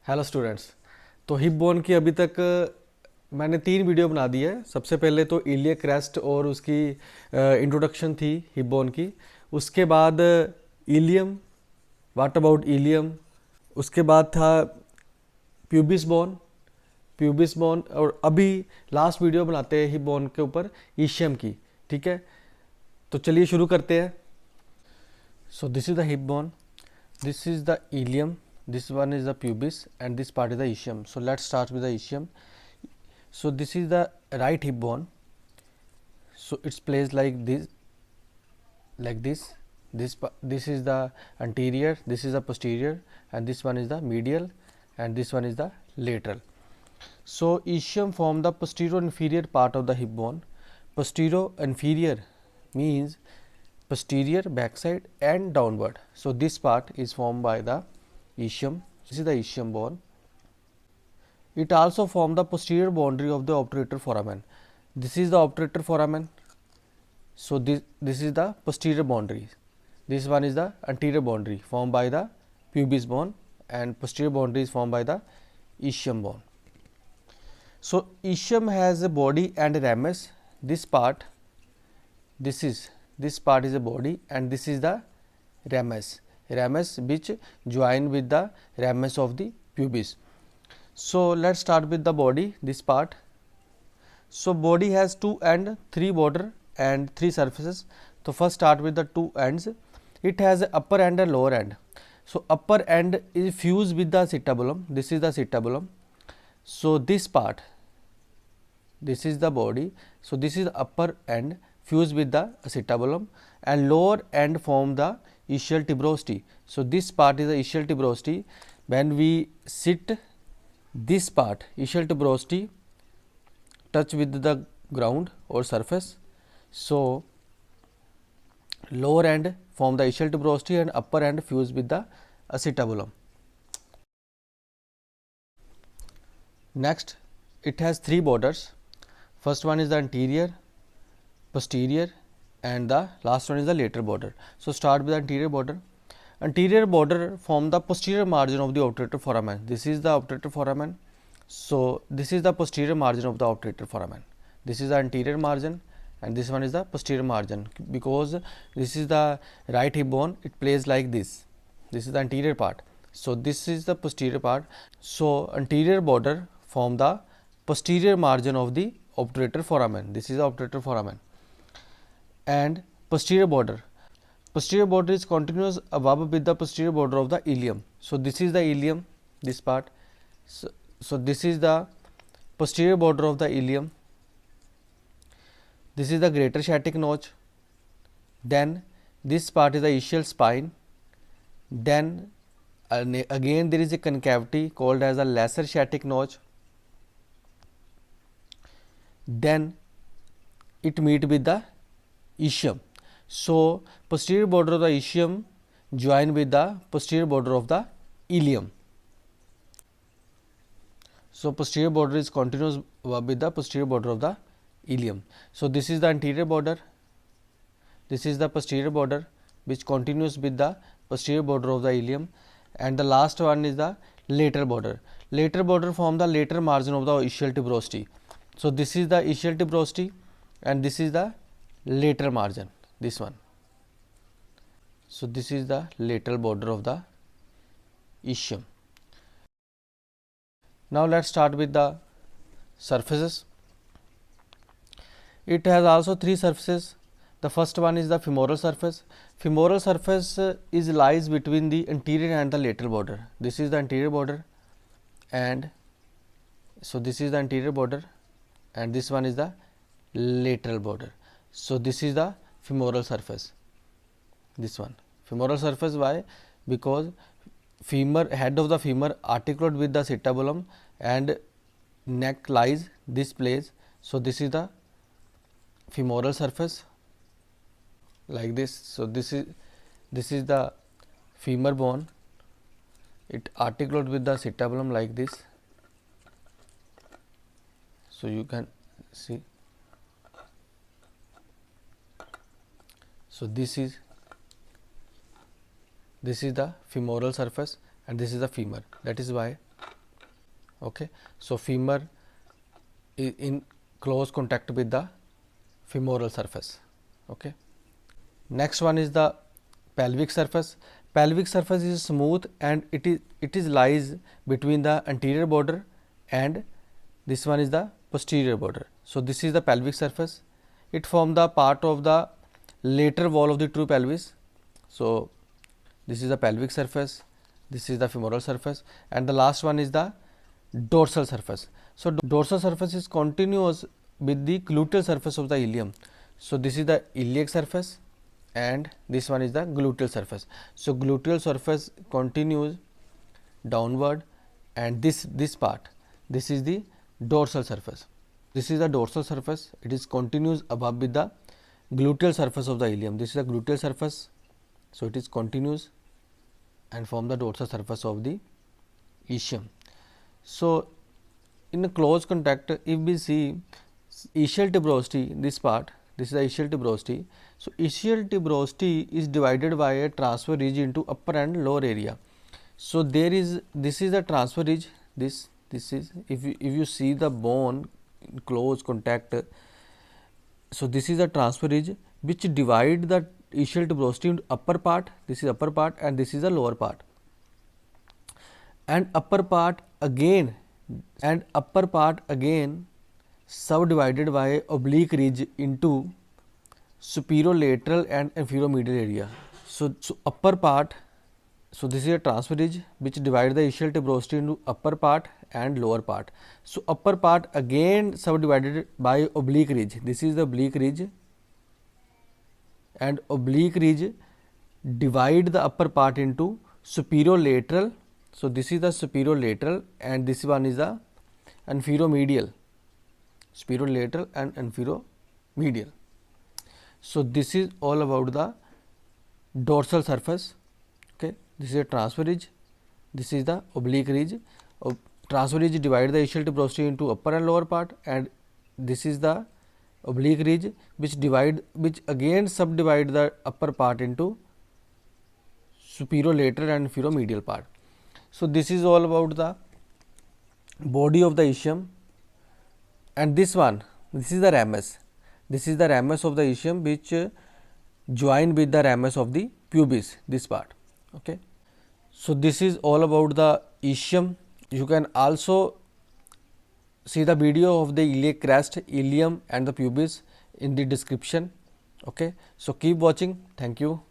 Hello students. तो hip bone की अभी तक मैंने 3 वीडियो बना दी है। सबसे पहले तो इलियक क्रेस्ट और उसकी इंट्रोडक्शन थी हिप बोन की। उसके बाद इलियम, व्हाट अबाउट इलियम। उसके बाद था प्यूबिस बोन, प्यूबिस बोन, और अभी लास्ट वीडियो बनाते हैं हिप बोन के ऊपर ईशियम की। ठीक है, तो चलिए शुरू करते हैं। So this is the hip bone, this is the ilium, this one is the pubis, and this part is the ischium. So let's start with the ischium. So this is the right hip bone. So it's placed like this, like this. This is the anterior, this is the posterior, and this one is the medial, and this one is the lateral. So ischium form the posterior inferior part of the hip bone. Posterior inferior means posterior, backside, and downward. So this part is formed by the ischium. This is the ischium bone. It also forms the posterior boundary of the obturator foramen. This is the obturator foramen. So this is the posterior boundary. This one is the anterior boundary formed by the pubis bone, and posterior boundary is formed by the ischium bone. So ischium has a body and a ramus. This part, this part is a body, and this is the ramus which join with the ramus of the pubis. So let's start with the body, this part. So body has 2 and 3 border and 3 surfaces. So first start with the 2 ends. It has a upper end and lower end. So upper end is fused with the acetabulum. This is the acetabulum. So this part, this is the body. So this is the upper end fused with the acetabulum, and lower end form the ischial tuberosity. So this part is the ischial tuberosity. When we sit, this part, ischial tuberosity, touch with the ground or surface. So lower end form the ischial tuberosity, and upper end fused with the acetabulum. Next, it has 3 borders. First one is the anterior, posterior, and the last one is the lateral border. So start with the anterior border. Anterior border form the posterior margin of the obturator foramen. This is the obturator foramen. So this is the posterior margin of the obturator foramen. This is the anterior margin, and this one is the posterior margin. Because this is the right hip bone, it plays like this. This is the anterior part. So this is the posterior part. So anterior border form the posterior margin of the obturator foramen. This is the obturator foramen. And posterior border, posterior border is continuous above with the posterior border of the ilium. So this is the ilium, this part. So this is the posterior border of the ilium. This is the greater sciatic notch. Then this part is the ischial spine. Then again there is a concavity called as a lesser sciatic notch. Then it meet with the ischium. So posterior border of the ischium join with the posterior border of the ilium. So posterior border is continuous with the posterior border of the ilium. So this is the anterior border, this is the posterior border which continues with the posterior border of the ilium, and the last one is the lateral border. Lateral border form the lateral margin of the ischial tuberosity. So this is the ischial tuberosity, and this is the lateral margin, this one. So this is the lateral border of the ischium. Now let's start with the surfaces. It has also 3 surfaces. The first one is the femoral surface. Femoral surface is lies between the anterior and the lateral border. This is the anterior border, and so this is the anterior border, and this one is the lateral border. So this is the femoral surface, this one. Femoral surface, why? Because femur, head of the femur articulate with the acetabulum, and neck lies this place. So this is the femoral surface, like this. So this is the femur bone, it articulate with the acetabulum like this. So you can see. So this is the femoral surface, and this is the femur. That is why Okay, so femur is in close contact with the femoral surface. Okay, next one is the pelvic surface. Pelvic surface is smooth and it is lies between the anterior border and this one is the posterior border. So this is the pelvic surface. It forms the part of the lateral wall of the true pelvis. So this is the pelvic surface, this is the femoral surface, and the last one is the dorsal surface. So dorsal surface is continuous with the gluteal surface of the ilium. So this is the iliac surface and this one is the gluteal surface. So gluteal surface continues downward, and this part, this is the dorsal surface. This is the dorsal surface. It is continuous above with the gluteal surface of the ilium. This is the gluteal surface. So it is continuous and form the dorsal surface of the ischium. So in a close contact, if we see ischial tuberosity, this part, this is the ischial tuberosity. So ischial tuberosity is divided by a transfer ridge into upper and lower area. So there is, this is the transfer ridge, this is, if you see the bone in close contact, so this is the transfer ridge which divide the ischial tuberosity into upper part, this is upper part, and this is the lower part, and upper part again subdivided by oblique ridge into superolateral and inferiomedial area. So upper part, so this is a transfer ridge which divide the ischial tuberosity into upper part and lower part. So upper part again subdivided by oblique ridge. This is the oblique ridge, and oblique ridge divide the upper part into superolateral. So this is the superolateral and this one is the inferiomedial, superolateral and inferiomedial. So this is all about the dorsal surface. Okay, this is a transfer ridge, this is the oblique ridge. Transfer ridge divide the ischial tuberosity into upper and lower part, and this is the oblique ridge which again subdivide the upper part into superolateral and inferiomedial part. So this is all about the body of the ischium, and this one, this is the ramus. This is the ramus of the ischium which join with the ramus of the pubis, this part. Okay, so this is all about the ischium. You can also see the video of the iliac crest, ilium and the pubis in the description. Okay, so keep watching. Thank you.